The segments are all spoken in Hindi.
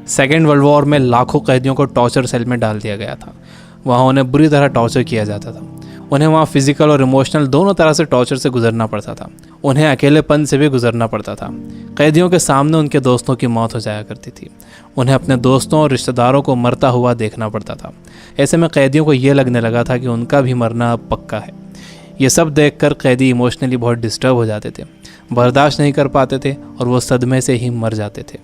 सेकेंड वर्ल्ड वॉर में लाखों कैदियों को टॉर्चर सेल में डाल दिया गया था। वहाँ उन्हें बुरी तरह टॉर्चर किया जाता था। उन्हें वहाँ फिजिकल और इमोशनल दोनों तरह से टॉर्चर से गुजरना पड़ता था। उन्हें अकेलेपन से भी गुजरना पड़ता था। कैदियों के सामने उनके दोस्तों की मौत हो जाया करती थी। उन्हें अपने दोस्तों और रिश्तेदारों को मरता हुआ देखना पड़ता था। ऐसे में कैदियों को ये लगने लगा था कि उनका भी मरना अब पक्का है। ये सब देखकर कैदी इमोशनली बहुत डिस्टर्ब हो जाते थे, बर्दाश्त नहीं कर पाते थे और वो सदमे से ही मर जाते थे।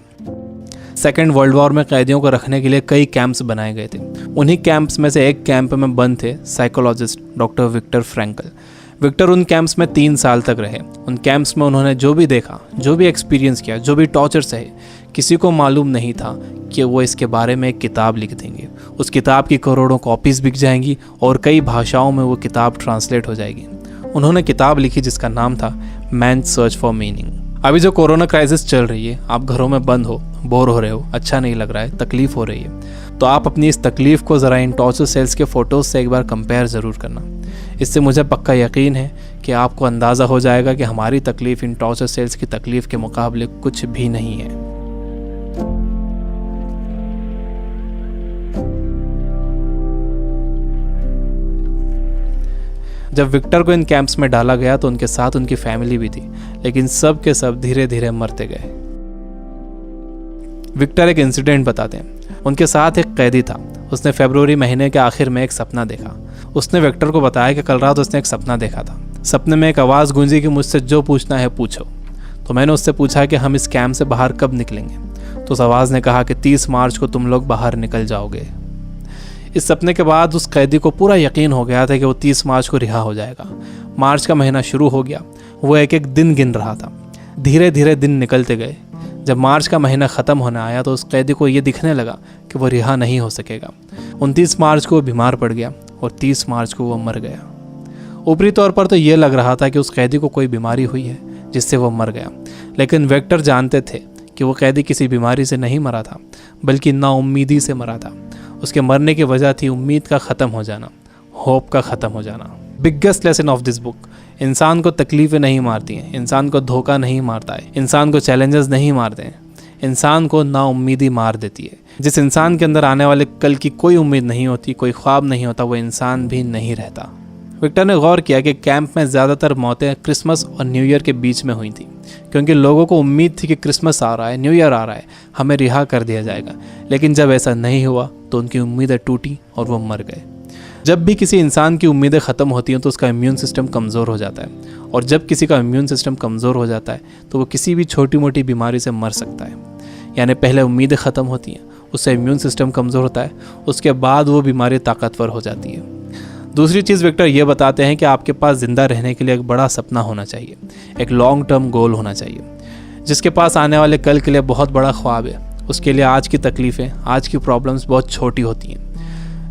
सेकेंड वर्ल्ड वॉर में कैदियों को रखने के लिए कई कैंप्स बनाए गए थे। उन्हीं कैंप्स में से एक कैंप में बंद थे psychologist doctor Victor Frankl. Victor उन कैंप्स में 3 साल तक रहे। उन कैंप्स में उन्होंने जो भी देखा, जो भी एक्सपीरियंस किया, जो भी टॉर्चर सहे, किसी को मालूम नहीं था कि वो इसके बारे में एक किताब लिख देंगे। उस किताब की करोड़ों कॉपीज़ बिक जाएंगी और कई भाषाओं में वो किताब ट्रांसलेट हो जाएगी। उन्होंने किताब लिखी जिसका नाम था मैन सर्च फॉर मीनिंग। अभी जो कोरोना क्राइसिस चल रही है, आप घरों में बंद हो, बोर हो रहे हो, अच्छा नहीं लग रहा है, तकलीफ़ हो रही है, तो आप अपनी इस तकलीफ़ को ज़रा इन टॉर्चर सेल्स के फ़ोटोज़ से एक बार कंपेयर ज़रूर करना। इससे मुझे पक्का यकीन है कि आपको अंदाज़ा हो जाएगा कि हमारी तकलीफ़ इन टॉर्चर सेल्स की तकलीफ़ के मुकाबले कुछ भी नहीं है। जब विक्टर को इन कैंप्स में डाला गया तो उनके साथ उनकी फैमिली भी थी, लेकिन सब के सब धीरे धीरे मरते गए। विक्टर एक इंसिडेंट बताते हैं। उनके साथ एक कैदी था। उसने फरवरी महीने के आखिर में एक सपना देखा। उसने विक्टर को बताया कि कल रात उसने एक सपना देखा था। सपने में एक आवाज़ गूंजी कि मुझसे जो पूछना है पूछो। तो मैंने उससे पूछा कि हम इस कैंप से बाहर कब निकलेंगे। तो उस आवाज़ ने कहा कि 30 मार्च को तुम लोग बाहर निकल जाओगे। इस सपने के बाद उस कैदी को पूरा यकीन हो गया था कि वो 30 मार्च को रिहा हो जाएगा। मार्च का महीना शुरू हो गया। वो एक एक दिन गिन रहा था। धीरे धीरे दिन निकलते गए। जब मार्च का महीना ख़त्म होने आया तो उस कैदी को ये दिखने लगा कि वो रिहा नहीं हो सकेगा। 29 मार्च को वो बीमार पड़ गया और 30 मार्च को वो मर गया। ऊपरी तौर पर तो ये लग रहा था कि उस कैदी को कोई बीमारी हुई है जिससे वो मर गया, लेकिन विक्टर जानते थे कि वो कैदी किसी बीमारी से नहीं मरा था, बल्कि नाउम्मीदी से मरा था। उसके मरने की वजह थी उम्मीद का ख़त्म हो जाना, होप का ख़त्म हो जाना। Biggest lesson of this book, इंसान को तकलीफ़ें नहीं मारती हैं, इंसान को धोखा नहीं मारता है, इंसान को चैलेंजेस नहीं मारते हैं, इंसान को नाउम्मीदी मार देती है। जिस इंसान के अंदर आने वाले कल की कोई उम्मीद नहीं होती, कोई ख्वाब नहीं होता, वो इंसान भी नहीं रहता। विक्टर ने गौर किया कि कैंप में ज़्यादातर मौतें क्रिसमस और न्यू ईयर के बीच में हुई थी, क्योंकि लोगों को उम्मीद थी कि क्रिसमस आ रहा है, न्यू ईयर आ रहा है, हमें रिहा कर दिया जाएगा। लेकिन जब ऐसा नहीं हुआ तो उनकी उम्मीदें टूटी और वो मर गए। जब भी किसी इंसान की उम्मीदें ख़त्म होती हैं तो उसका इम्यून सिस्टम कमज़ोर हो जाता है, और जब किसी का इम्यून सिस्टम कमज़ोर हो जाता है तो वो किसी भी छोटी मोटी बीमारी से मर सकता है। यानी पहले उम्मीदें ख़त्म होती हैं, उससे इम्यून सिस्टम कमज़ोर होता है, उसके बाद वो बीमारी ताकतवर हो जाती है। दूसरी चीज़ विक्टर ये बताते हैं कि आपके पास ज़िंदा रहने के लिए एक बड़ा सपना होना चाहिए, एक लॉन्ग टर्म गोल होना चाहिए। जिसके पास आने वाले कल के लिए बहुत बड़ा ख्वाब है, उसके लिए आज की तकलीफ़ें, आज की प्रॉब्लम्स बहुत छोटी होती हैं।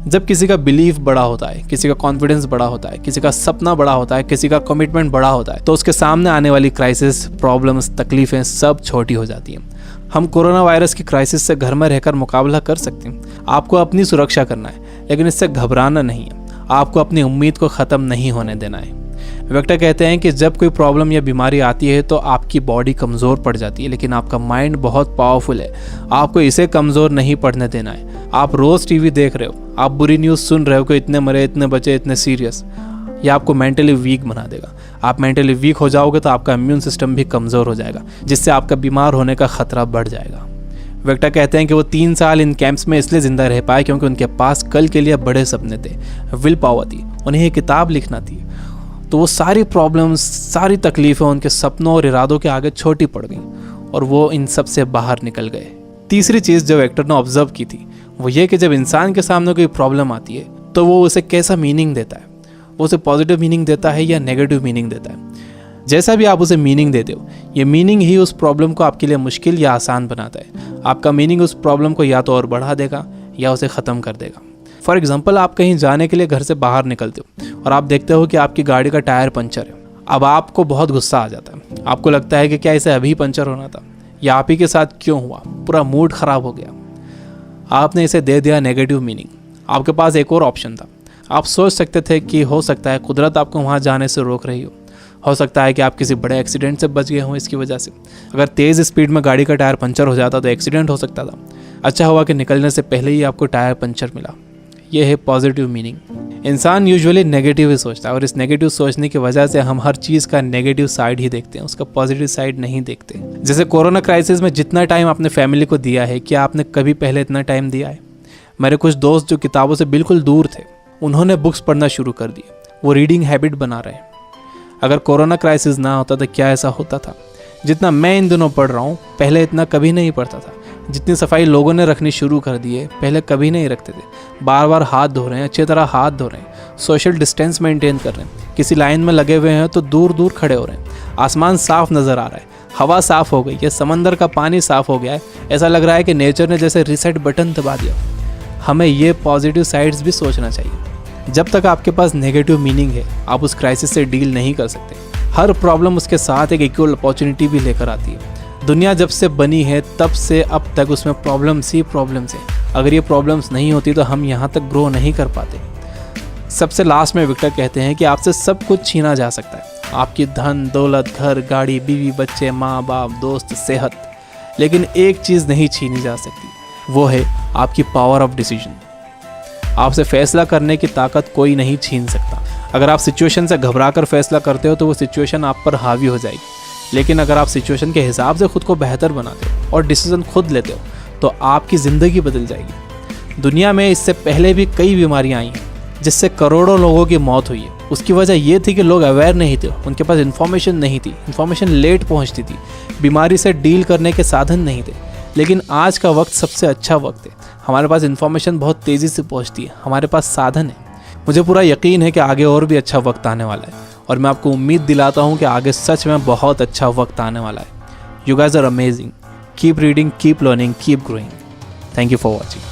जब किसी का बिलीफ बड़ा होता है, किसी का कॉन्फिडेंस बड़ा होता है, किसी का सपना बड़ा होता है, किसी का कमिटमेंट बड़ा होता है, तो उसके सामने आने वाली क्राइसिस, प्रॉब्लम्स, तकलीफ़ें सब छोटी हो जाती हैं। हम कोरोना वायरस की क्राइसिस से घर में रहकर मुकाबला कर सकते हैं। आपको अपनी सुरक्षा करना है, लेकिन इससे घबराना नहीं है। आपको अपनी उम्मीद को ख़त्म नहीं होने देना है। विक्टर कहते हैं कि जब कोई प्रॉब्लम या बीमारी आती है तो आपकी बॉडी कमज़ोर पड़ जाती है, लेकिन आपका माइंड बहुत पावरफुल है। आपको इसे कमज़ोर नहीं पड़ने देना है। आप रोज़ टीवी देख रहे हो, आप बुरी न्यूज़ सुन रहे हो कि इतने मरे, इतने बचे, इतने सीरियस, यह आपको मेंटली वीक बना देगा। आप मेंटली वीक हो जाओगे तो आपका इम्यून सिस्टम भी कमज़ोर हो जाएगा, जिससे आपका बीमार होने का ख़तरा बढ़ जाएगा। विक्टर कहते हैं कि वो 3 साल इन कैंप्स में इसलिए ज़िंदा रह पाए क्योंकि उनके पास कल के लिए बड़े सपने थे, विल पावर थी, उन्हें एक किताब लिखना थी। तो वो सारी प्रॉब्लम्स, सारी तकलीफ़ें उनके सपनों और इरादों के आगे छोटी पड़ गईं और वो इन सब से बाहर निकल गए। तीसरी चीज़ जो विक्टर ने ऑब्जर्व की थी वो ये कि जब इंसान के सामने कोई प्रॉब्लम आती है तो वो उसे कैसा मीनिंग देता है। वो उसे पॉजिटिव मीनिंग देता है या नेगेटिव मीनिंग देता है। जैसा भी आप उसे मीनिंग देते हो, ये मीनिंग ही उस प्रॉब्लम को आपके लिए मुश्किल या आसान बनाता है। आपका मीनिंग उस प्रॉब्लम को या तो और बढ़ा देगा या उसे ख़त्म कर देगा। फॉर एग्जाम्पल, आप कहीं जाने के लिए घर से बाहर निकलते हो और आप देखते हो कि आपकी गाड़ी का टायर पंचर है। अब आपको बहुत गुस्सा आ जाता है। आपको लगता है कि क्या इसे अभी पंचर होना था, या आप ही के साथ क्यों हुआ, पूरा मूड ख़राब हो गया। आपने इसे दे दिया नेगेटिव मीनिंग। आपके पास एक और ऑप्शन था। आप सोच सकते थे कि हो सकता है कुदरत आपको वहाँ जाने से रोक रही हो सकता है कि आप किसी बड़े एक्सीडेंट से बच गए हों इसकी वजह से। अगर तेज़ स्पीड में गाड़ी का टायर पंचर हो जाता तो एक्सीडेंट हो सकता था। अच्छा हुआ कि निकलने से पहले ही आपको टायर पंचर मिला। यह है पॉजिटिव मीनिंग। इंसान यूजुअली नेगेटिव ही सोचता है और इस नेगेटिव सोचने की वजह से हम हर चीज़ का नेगेटिव साइड ही देखते हैं, उसका पॉजिटिव साइड नहीं देखते। जैसे कोरोना क्राइसिस में जितना टाइम आपने फैमिली को दिया है, क्या आपने कभी पहले इतना टाइम दिया है? मेरे कुछ दोस्त जो किताबों से बिल्कुल दूर थे, उन्होंने बुक्स पढ़ना शुरू कर दिए, वो रीडिंग हैबिट बना रहे हैं। अगर कोरोना क्राइसिस ना होता तो क्या ऐसा होता था? जितना मैं इन दिनों पढ़ रहा हूँ, पहले इतना कभी नहीं पढ़ता था। जितनी सफाई लोगों ने रखनी शुरू कर दी है, पहले कभी नहीं रखते थे। बार बार हाथ धो रहे हैं, अच्छी तरह हाथ धो रहे हैं, सोशल डिस्टेंस मेंटेन कर रहे हैं। किसी लाइन में लगे हुए हैं तो दूर दूर खड़े हो रहे हैं। आसमान साफ नज़र आ रहा है, हवा साफ हो गई है, समंदर का पानी साफ हो गया है। ऐसा लग रहा है कि नेचर ने जैसे रीसेट बटन दबा दिया। हमें ये पॉजिटिव साइड्स भी सोचना चाहिए। जब तक आपके पास नेगेटिव मीनिंग है, आप उस क्राइसिस से डील नहीं कर सकते। हर प्रॉब्लम उसके साथ एक इक्वल अपॉर्चुनिटी भी लेकर आती है। दुनिया जब से बनी है तब से अब तक उसमें प्रॉब्लम्स ही प्रॉब्लम्स हैं। अगर ये प्रॉब्लम्स नहीं होती तो हम यहाँ तक ग्रो नहीं कर पाते। सबसे लास्ट में विक्टर कहते हैं कि आपसे सब कुछ छीना जा सकता है, आपकी धन दौलत, घर, गाड़ी, बीवी, बच्चे, माँ बाप, दोस्त, सेहत, लेकिन एक चीज़ नहीं छीनी जा सकती, वो है आपकी पावर ऑफ डिसीजन। आपसे फैसला करने की ताकत कोई नहीं छीन सकता। अगर आप सिचुएशन से घबराकर फैसला करते हो तो वो सिचुएशन आप पर हावी हो जाएगी, लेकिन अगर आप सिचुएशन के हिसाब से खुद को बेहतर बनाते हो और डिसीजन खुद लेते हो तो आपकी ज़िंदगी बदल जाएगी। दुनिया में इससे पहले भी कई बीमारियां आई हैं जिससे करोड़ों लोगों की मौत हुई है। उसकी वजह ये थी कि लोग अवेयर नहीं थे, उनके पास इन्फॉर्मेशन नहीं थी, इन्फॉर्मेशन लेट पहुंचती थी, बीमारी से डील करने के साधन नहीं थे। लेकिन आज का वक्त सबसे अच्छा वक्त है। हमारे पास इन्फॉर्मेशन बहुत तेज़ी से पहुंचती है, हमारे पास साधन है। मुझे पूरा यकीन है कि आगे और भी अच्छा वक्त आने वाला है और मैं आपको उम्मीद दिलाता हूँ कि आगे सच में बहुत अच्छा वक्त आने वाला है। You guys are amazing. Keep reading, keep learning, keep growing. Thank you for watching.